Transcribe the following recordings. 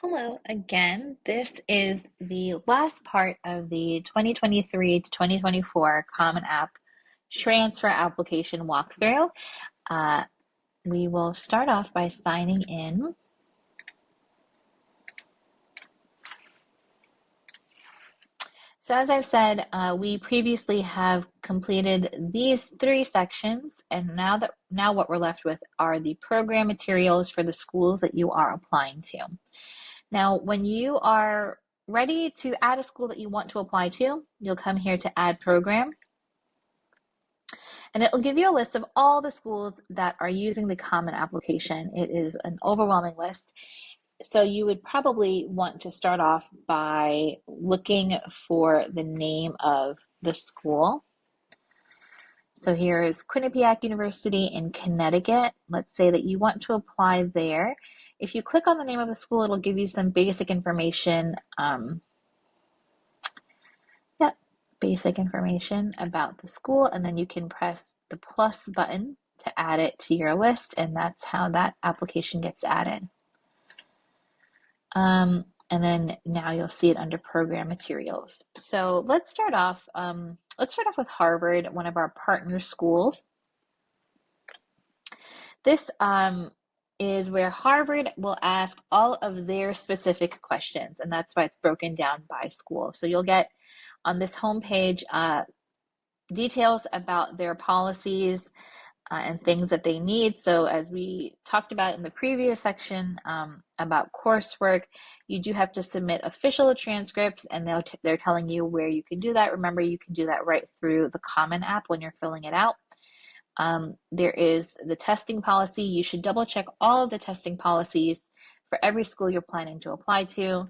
Hello again. This is the last part of the 2023 to 2024 Common App transfer application walkthrough. Uh, we will start off by signing in. So as I've said, we previously have completed these three sections, and now what we're left with are the program materials for the schools that you are applying to. Now, when you are ready to add a school that you want to apply to, you'll come here to Add Program, and it'll give you a list of all the schools that are using the Common application. It is an overwhelming list. So you would probably want to start off by looking for the name of the school. So here is Quinnipiac University in Connecticut. Let's say that you want to apply there. If you click on the name of the school, it'll give you some basic information. Basic information about the school, and then you can press the plus button to add it to your list, and that's how that application gets added. And then now you'll see it under program materials. So let's start off with Harvard, one of our partner schools. This is where Harvard will ask all of their specific questions, and that's why it's broken down by school. So you'll get on this homepage details about their policies and things that they need. So as we talked about in the previous section about coursework, you do have to submit official transcripts, and they're telling you where you can do that. Remember, you can do that right through the Common app when you're filling it out. There is the testing policy. You should double check all of the testing policies for every school you're planning to apply to.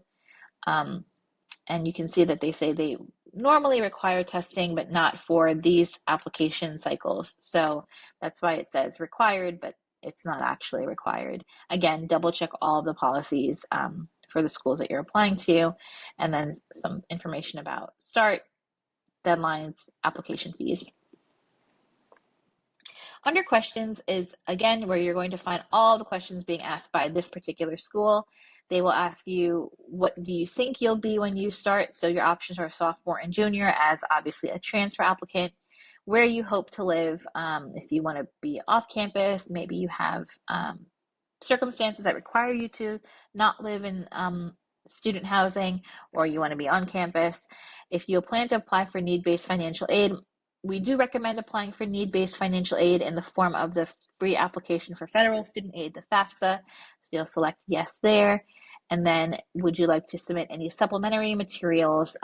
And you can see that they say they normally require testing, but not for these application cycles. So that's why it says required, but it's not actually required. Again, double check all of the policies for the schools that you're applying to, and then some information about start, deadlines, application fees. Under questions is, again, where you're going to find all the questions being asked by this particular school. They will ask you, what do you think you'll be when you start? So your options are sophomore and junior as obviously a transfer applicant, where you hope to live. If you want to be off campus, maybe you have circumstances that require you to not live in student housing, or you want to be on campus. If you plan to apply for need-based financial aid, we do recommend applying for need-based financial aid in the form of the free application for federal student aid, the FAFSA. So you'll select yes there. And then would you like to submit any supplementary materials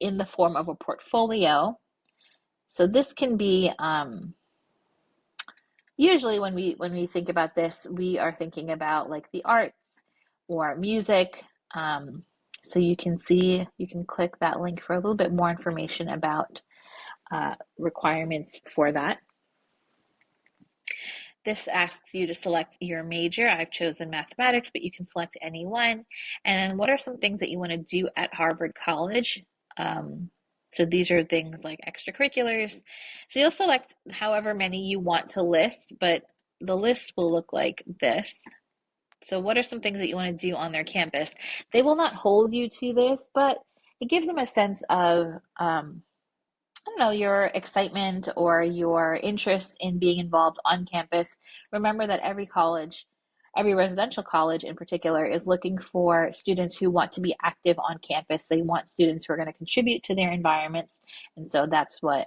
in the form of a portfolio? So this can be, usually when we think about this, we are thinking about like the arts or music. So you can click that link for a little bit more information about requirements for that. This asks you to select your major. I've chosen mathematics, but you can select any one. And then what are some things that you want to do at Harvard College? So these are things like extracurriculars. So you'll select however many you want to list, but the list will look like this. So what are some things that you want to do on their campus? They will not hold you to this, but it gives them a sense of I don't know, your excitement or your interest in being involved on campus. Remember that every college, every residential college in particular, is looking for students who want to be active on campus. They want students who are going to contribute to their environments. And so that's why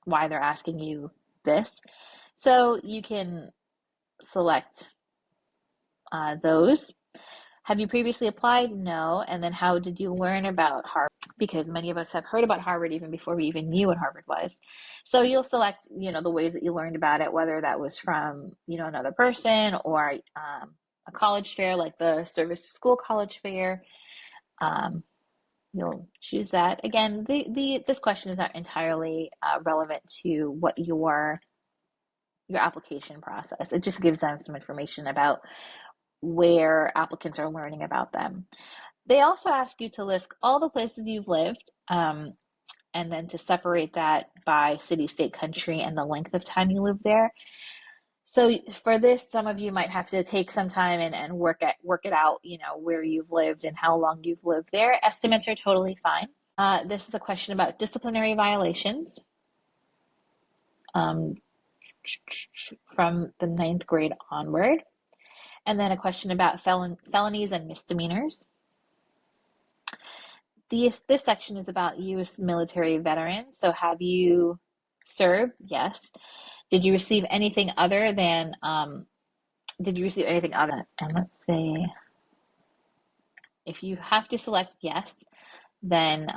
they're asking you this. So you can select those. Have you previously applied? No. And then how did you learn about Harvard? Because many of us have heard about Harvard even before we even knew what Harvard was. So you'll select, the ways that you learned about it, whether that was from, another person or a college fair like the Service to School College Fair. You'll choose that. Again, this question is not entirely relevant to what your application process. It just gives them some information about where applicants are learning about them. They also ask you to list all the places you've lived, and then to separate that by city, state, country, and the length of time you lived there. So for this, some of you might have to take some time and work it out, where you've lived and how long you've lived there. Estimates are totally fine. This is a question about disciplinary violations um, from the ninth grade onward. And then a question about felonies and misdemeanors. This section is about U.S. military veterans. So have you served? Yes. Did you receive anything other than, and let's say, if you have to select yes, then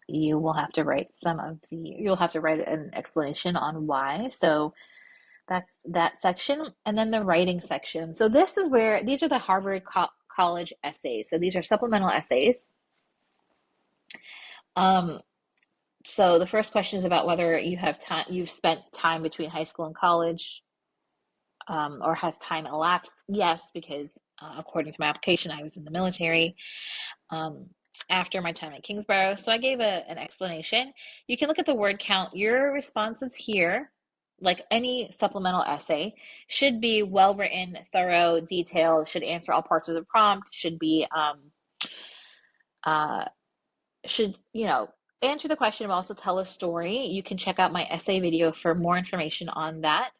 you'll have to write an explanation on why. So that's that section. And then the writing section. So these are the Harvard College essays. So these are supplemental essays. So the first question is about whether you've spent time between high school and college, or has time elapsed? Yes, because according to my application, I was in the military after my time at Kingsborough. So I gave an explanation. You can look at the word count. Your responses here, like any supplemental essay, should be well written, thorough, detailed, should answer all parts of the prompt, should answer the question, but also tell a story. You can check out my essay video for more information on that.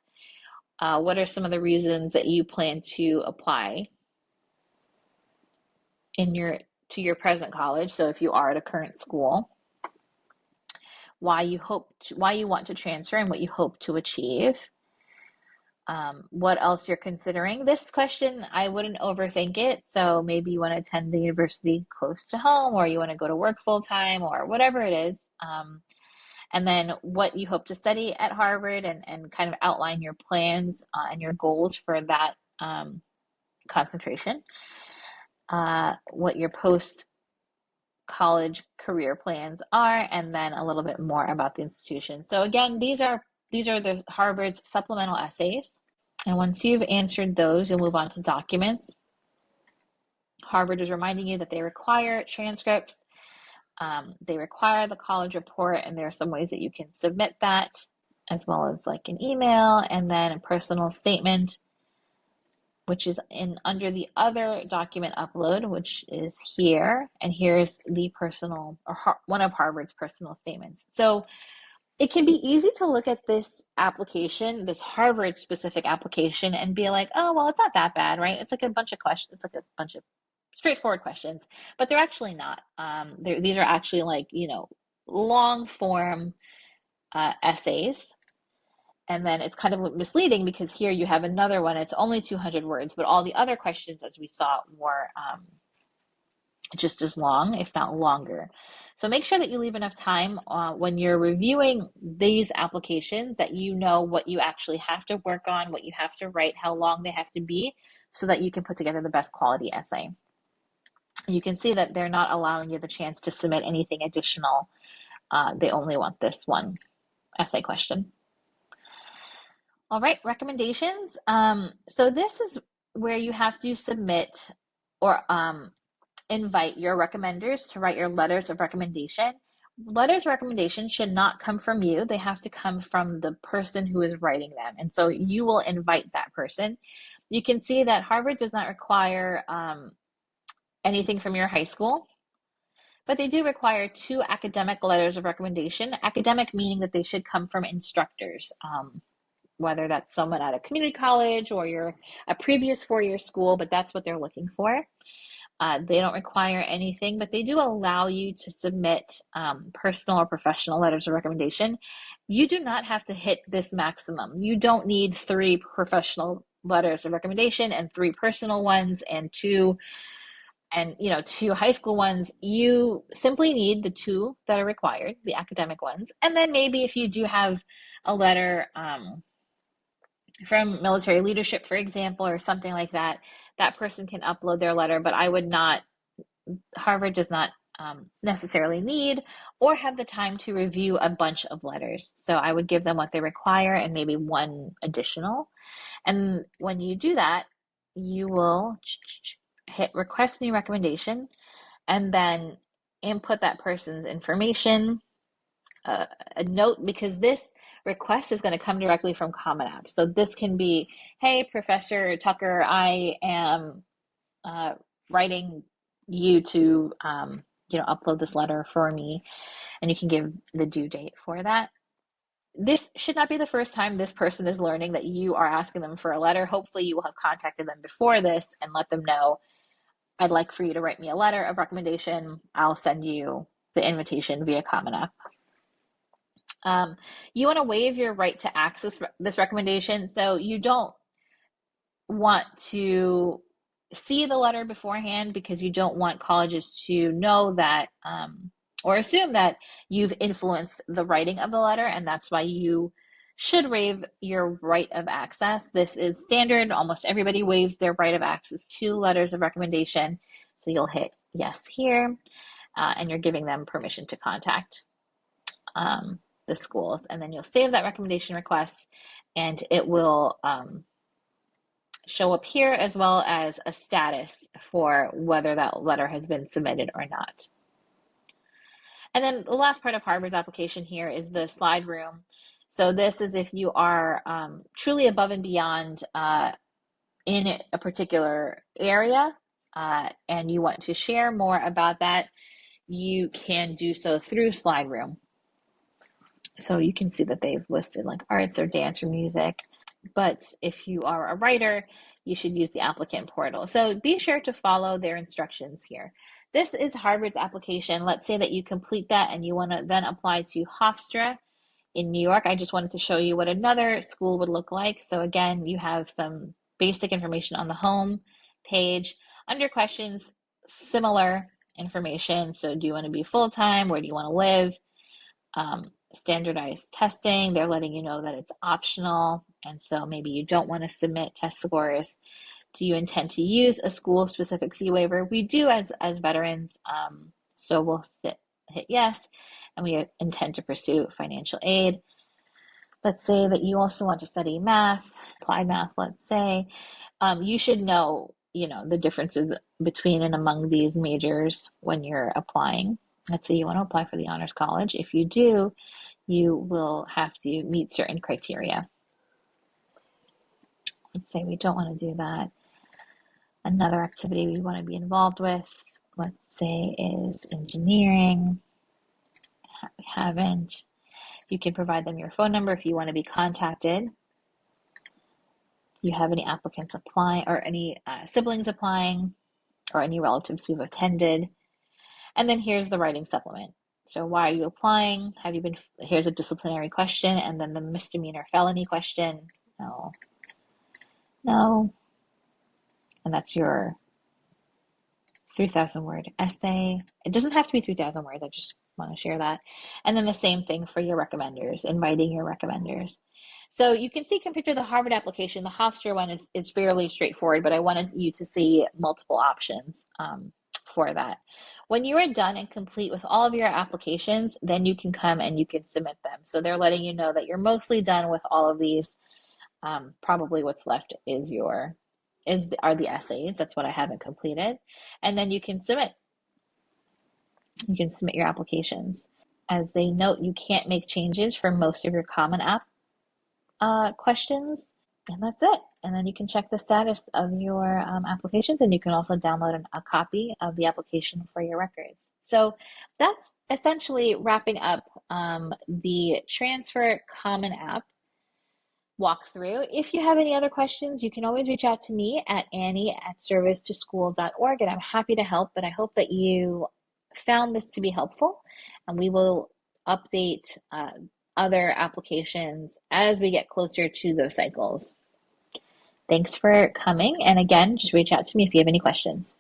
What are some of the reasons that you plan to apply to your present college? So if you are at a current school, why you want to transfer and what you hope to achieve. What else you're considering. This question, I wouldn't overthink it. So maybe you want to attend the university close to home, or you want to go to work full time, or whatever it is. And then what you hope to study at Harvard, and kind of outline your plans and your goals for that concentration. What your post-college career plans are, and then a little bit more about the institution. So again, these are the Harvard's supplemental essays. And once you've answered those, you'll move on to documents. Harvard is reminding you that they require transcripts. They require the college report, and there are some ways that you can submit that, as well as like an email, and then a personal statement, which is under the other document upload, which is here. And here's the one of Harvard's personal statements. So it can be easy to look at this application, this Harvard specific application, and be like, oh, well, it's not that bad, right? It's like a bunch of questions. It's like a bunch of straightforward questions, but they're actually not. These are actually like, long form essays. And then it's kind of misleading because here you have another one. It's only 200 words, but all the other questions, as we saw, were just as long, if not longer. So make sure that you leave enough time when you're reviewing these applications, that you know what you actually have to work on, what you have to write, how long they have to be, so that you can put together the best quality essay. You can see that they're not allowing you the chance to submit anything additional. They only want this one essay question. All right, recommendations. So this is where you have to submit or invite your recommenders to write your letters of recommendation. Letters of recommendation should not come from you. They have to come from the person who is writing them. And so you will invite that person. You can see that Harvard does not require anything from your high school, but they do require 2 academic letters of recommendation. Academic meaning that they should come from instructors, whether that's someone at a community college or a previous 4-year school, but that's what they're looking for. They don't require anything, but they do allow you to submit personal or professional letters of recommendation. You do not have to hit this maximum. You don't need 3 professional letters of recommendation and 3 personal ones and 2 high school ones. You simply need the 2 that are required, the academic ones. And then maybe if you do have a letter from military leadership, for example, or something like that, that person can upload their letter, but Harvard does not necessarily need or have the time to review a bunch of letters. So I would give them what they require and maybe 1 additional. And when you do that, you will hit request new recommendation and then input that person's information, a note, because this request is going to come directly from CommonApp. So this can be, hey, Professor Tucker, I am writing you to, upload this letter for me, and you can give the due date for that. This should not be the first time this person is learning that you are asking them for a letter. Hopefully you will have contacted them before this and let them know, I'd like for you to write me a letter of recommendation. I'll send you the invitation via CommonApp. You want to waive your right to access this recommendation. So you don't want to see the letter beforehand because you don't want colleges to know that or assume that you've influenced the writing of the letter, and that's why you should waive your right of access. This is standard. Almost everybody waives their right of access to letters of recommendation. So you'll hit yes here, and you're giving them permission to contact the schools. And then you'll save that recommendation request, and it will show up here as well as a status for whether that letter has been submitted or not. And then the last part of Harvard's application here is the slide room. So this is if you are truly above and beyond in a particular area and you want to share more about that, you can do so through slide room. So you can see that they've listed like arts or dance or music. But if you are a writer, you should use the applicant portal. So be sure to follow their instructions here. This is Harvard's application. Let's say that you complete that and you want to then apply to Hofstra in New York. I just wanted to show you what another school would look like. So again, you have some basic information on the home page. Under questions, similar information. So do you want to be full-time? Where do you want to live? Standardized testing, they're letting you know that it's optional, and so maybe you don't want to submit test scores. Do you intend to use a school-specific fee waiver? We do as veterans, so we'll hit yes, and we intend to pursue financial aid. Let's say that you also want to study math, applied math, let's say. You should know, the differences between and among these majors when you're applying. Let's say you want to apply for the Honors College. If you do, you will have to meet certain criteria. Let's say we don't want to do that. Another activity we want to be involved with, let's say, is engineering. We haven't. You can provide them your phone number if you want to be contacted. Do you have any applicants applying or any siblings applying or any relatives who've attended? And then here's the writing supplement. So why are you applying? Here's a disciplinary question, and then the misdemeanor felony question. No. And that's your 3,000 word essay. It doesn't have to be 3,000 words. I just want to share that. And then the same thing for your recommenders, inviting your recommenders. So you can see compared to the Harvard application, the Hofstra one is fairly straightforward, but I wanted you to see multiple options for that. When you are done and complete with all of your applications, then you can come and you can submit them. So they're letting you know that you're mostly done with all of these. Probably what's left are the essays. That's what I haven't completed. And then you can submit. You can submit your applications. As they note, you can't make changes for most of your CommonApp questions. And that's it. And then you can check the status of your applications, and you can also download a copy of the application for your records. So that's essentially wrapping up the Transfer CommonApp walkthrough. If you have any other questions, you can always reach out to me at annie@servicetoschool.org, and I'm happy to help. But I hope that you found this to be helpful, and we will update other applications as we get closer to those cycles. Thanks for coming, and again, just reach out to me if you have any questions.